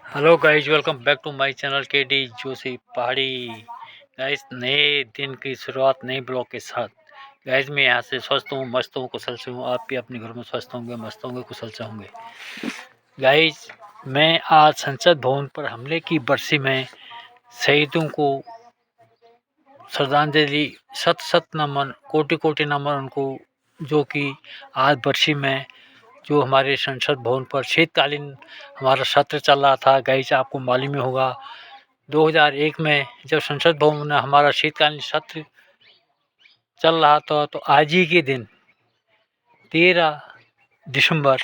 Hello guys, welcome back to my channel K D Joshi Pahadi. Guys, नए दिन की शुरुआत नए ब्लॉग के साथ। गाइज, मैं यहाँ से स्वस्थ हूँ, मस्त हूँ, कुशल से हूँ। आप भी अपने घर में स्वस्थ होंगे, मस्त होंगे, कुशल से होंगे। गाइज, मैं आज संसद भवन पर हमले की बरसी में शहीदों को श्रद्धांजलि, शत शत नमन, कोटि कोटि नमन उनको, जो कि आज बरसी में जो हमारे संसद भवन पर शीतकालीन हमारा सत्र चल रहा था। गाइस, आपको मालूम ही होगा 2001 में जब संसद भवन में हमारा शीतकालीन सत्र चल रहा था, तो आज ही के दिन 13 दिसंबर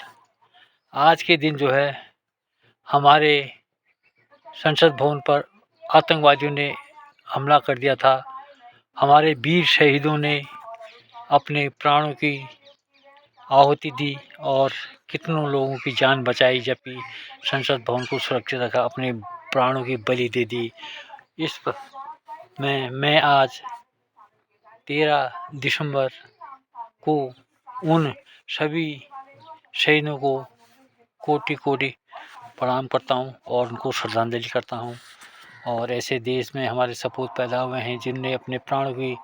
आज के दिन जो है हमारे संसद भवन पर आतंकवादियों ने हमला कर दिया था। हमारे वीर शहीदों ने अपने प्राणों की आहुति दी और कितनों लोगों की जान बचाई, जबकि संसद भवन को सुरक्षित रखा, अपने प्राणों की बलि दे दी। इस में मैं आज 13 दिसंबर को उन सभी शहीदों को कोटि कोटि प्रणाम करता हूं और उनको श्रद्धांजलि करता हूं। और ऐसे देश में हमारे सपूत पैदा हुए हैं जिनने अपने प्राणों की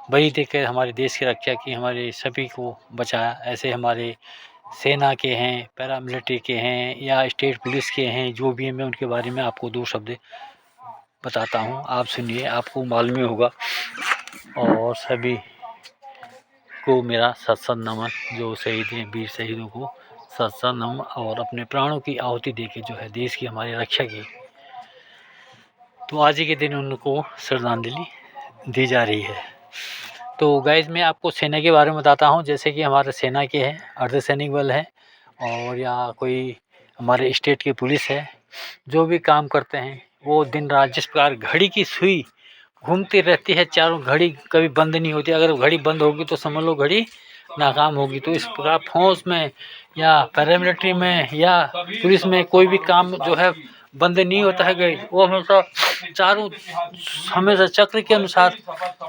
बलि देकर हमारे देश की रक्षा की, हमारे सभी को बचाया। ऐसे हमारे सेना के हैं, पैरामिलिट्री के हैं या स्टेट पुलिस के हैं, जो भी हैं, मैं उनके बारे में आपको 2 शब्द बताता हूँ। आप सुनिए, आपको मालूम ही होगा। और सभी को मेरा सत सत नमन, जो शहीद हैं, वीर शहीदों को सत सत नमन, और अपने प्राणों की आहुति देके जो है देश की हमारी रक्षा की, तो आज ही के दिन उनको श्रद्धांजलि दी जा रही है। तो गाइस, मैं आपको सेना के बारे में बताता हूँ। जैसे कि हमारे सेना के हैं, अर्धसैनिक बल है, और या कोई हमारे स्टेट की पुलिस है, जो भी काम करते हैं वो दिन रात जिस प्रकार घड़ी की सुई घूमती रहती है, चारों घड़ी कभी बंद नहीं होती। अगर घड़ी बंद होगी तो समझ लो घड़ी नाकाम होगी। तो इस प्रकार फौज में या पैरामिलिट्री में या पुलिस में कोई भी काम जो है बंद नहीं होता है। गई वो हमेशा चारों हमेशा चक्र के अनुसार,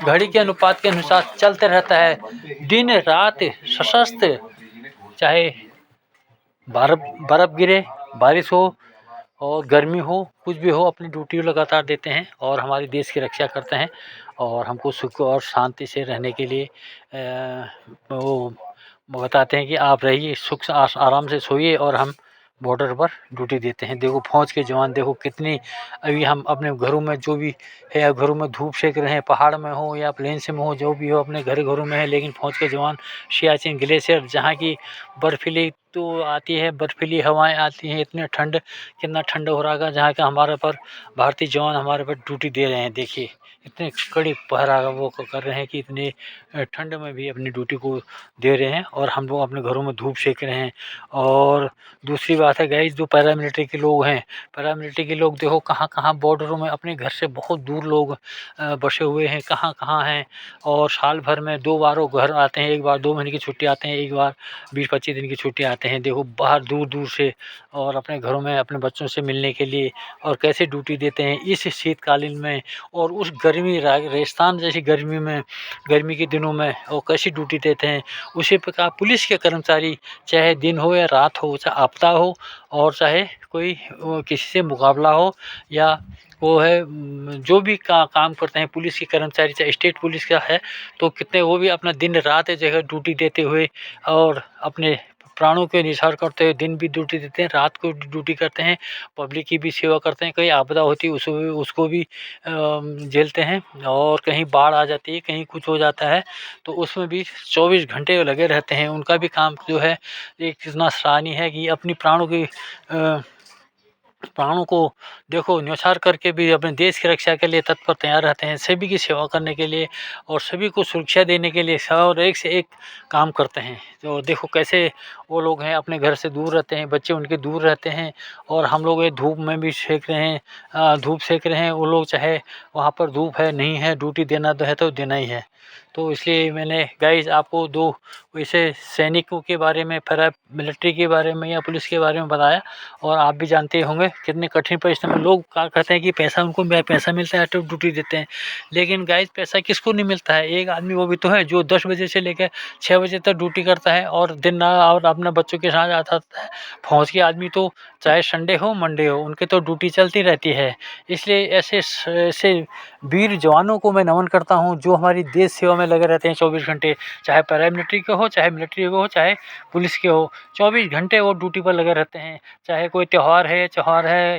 घड़ी के अनुपात के अनुसार चलते रहता है, दिन रात सशस्त्र। चाहे बर्फ गिरे, बारिश हो और गर्मी हो, कुछ भी हो, अपनी ड्यूटी लगातार देते हैं और हमारे देश की रक्षा करते हैं। और हमको सुख और शांति से रहने के लिए वो बताते हैं कि आप रहिए, सुख आराम से सोइए, और हम बॉर्डर पर ड्यूटी देते हैं। देखो फौज के जवान, देखो कितनी, अभी हम अपने घरों में जो भी है, घरों में धूप सेक रहे हैं, पहाड़ में हो या प्लेन से में हो, जो भी हो, अपने घरों में है। लेकिन फौज के जवान सियाचिन ग्लेशियर, जहाँ की बर्फीली तो आती है, बर्फीली हवाएं आती हैं, इतने ठंड, कितना ठंड हो रहा है, जहाँ का हमारे पर भारतीय जवान हमारे पर ड्यूटी दे रहे हैं। देखिए इतने कड़ी पहरा वो कर रहे हैं कि इतने ठंड में भी अपनी ड्यूटी को दे रहे हैं, और हम लोग अपने घरों में धूप सेक रहे हैं। और दूसरी बात है गाइस, जो पैरामिलिट्री के लोग हैं, पैरामिलिट्री के लोग देखो कहाँ कहाँ बॉर्डरों में अपने घर से बहुत दूर लोग बसे हुए हैं, कहाँ कहाँ हैं, और साल भर में 2 बार वो घर आते हैं। एक बार 2 महीने की छुट्टी आते हैं, एक बार 20-25 दिन की छुट्टी आते हैं। देखो बाहर दूर दूर से, और अपने घरों में अपने बच्चों से मिलने के लिए, और कैसे ड्यूटी देते हैं इस शीतकालीन में, और उस गर्मी राजस्थान जैसी गर्मी में, गर्मी के दिनों में वो कैसी ड्यूटी देते हैं। उसी प्रकार पुलिस के कर्मचारी, चाहे दिन हो या रात हो, चाहे आपदा हो, और चाहे कोई किसी से मुकाबला हो, या वो है जो भी काम करते हैं पुलिस के कर्मचारी, चाहे स्टेट पुलिस का है, तो कितने वो भी अपना दिन रात जगह ड्यूटी देते हुए और अपने प्राणों के निछावर करते हुए दिन भी ड्यूटी देते हैं, रात को ड्यूटी करते हैं, पब्लिक की भी सेवा करते हैं। कहीं आपदा होती है उसको भी झेलते हैं, और कहीं बाढ़ आ जाती है, कहीं कुछ हो जाता है, तो उसमें भी 24 घंटे लगे रहते हैं। उनका भी काम जो है एक इतना सराहनीय है कि अपनी प्राणों को देखो न्यौछावर करके भी अपने देश की रक्षा के लिए तत्पर तैयार रहते हैं, सभी की सेवा करने के लिए और सभी को सुरक्षा देने के लिए, और एक से एक काम करते हैं। तो देखो कैसे वो लोग हैं, अपने घर से दूर रहते हैं, बच्चे उनके दूर रहते हैं, और हम लोग ये धूप में भी सेक रहे हैं, धूप सेक रहे हैं। वो लोग चाहे वहाँ पर धूप है नहीं है, ड्यूटी देना तो है तो देना ही है। तो इसलिए मैंने गाइस आपको दो वैसे सैनिकों के बारे में, फिर मिलिट्री के बारे में या पुलिस के बारे में बताया। और आप भी जानते होंगे कितने कठिन परिश्रम में लोग क्या कहते हैं कि पैसा उनको पैसा मिलता है तो ड्यूटी देते हैं, लेकिन गाइस पैसा किसको नहीं मिलता है। एक आदमी वो भी तो है जो 10 बजे से लेकर 6 बजे तक ड्यूटी करता है और दिन रात और अपने बच्चों के साथ आता है। फौज के आदमी तो चाहे संडे हो मंडे हो उनके तो ड्यूटी चलती रहती है। इसलिए ऐसे वीर जवानों को मैं नमन करता हूँ जो हमारी देश सेवा में लगे रहते हैं 24 घंटे, चाहे पैरामिलिट्री के हो, चाहे मिलिट्री के हो, चाहे पुलिस के हो, 24 घंटे वो ड्यूटी पर लगे रहते हैं। चाहे कोई त्यौहार है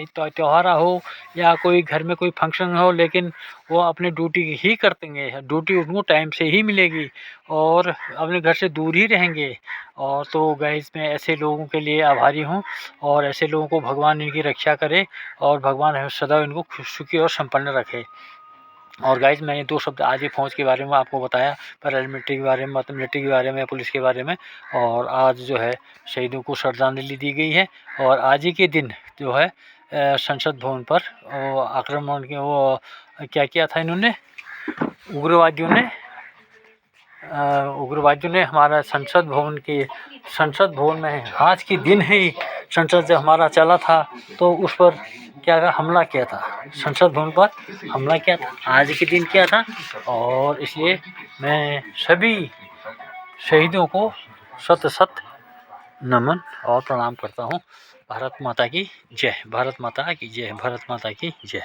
तो त्यौहार हो या कोई घर में कोई फंक्शन हो, लेकिन वो अपनी ड्यूटी ही करतेंगे। ड्यूटी उनको टाइम से ही मिलेगी और अपने घर से दूर ही रहेंगे। और तो गाइस मैं ऐसे लोगों के लिए आभारी हूँ और ऐसे लोगों को भगवान इनकी रक्षा करे और भगवान सदा इनको सुखी और संपन्न रखे। और गाइस मैंने 2 शब्द आज ही फ़ौज के बारे में आपको बताया, पैरामिलिट्री के बारे में, मतलब मिलिट्री के बारे में, पुलिस के बारे में। और आज जो है शहीदों को श्रद्धांजलि दी गई है। और आज ही के दिन जो है संसद भवन पर आक्रमण के वो क्या किया था इन्होंने, उग्रवादियों ने हमारा संसद भवन में आज के दिन ही संसद जब हमारा चला था तो उस पर क्या हमला किया था, संसद भवन पर हमला किया था, आज के दिन किया था। और इसलिए मैं सभी शहीदों को शत नमन और प्रणाम करता हूँ। भारत माता की जय, भारत माता की जय, भारत माता की जय।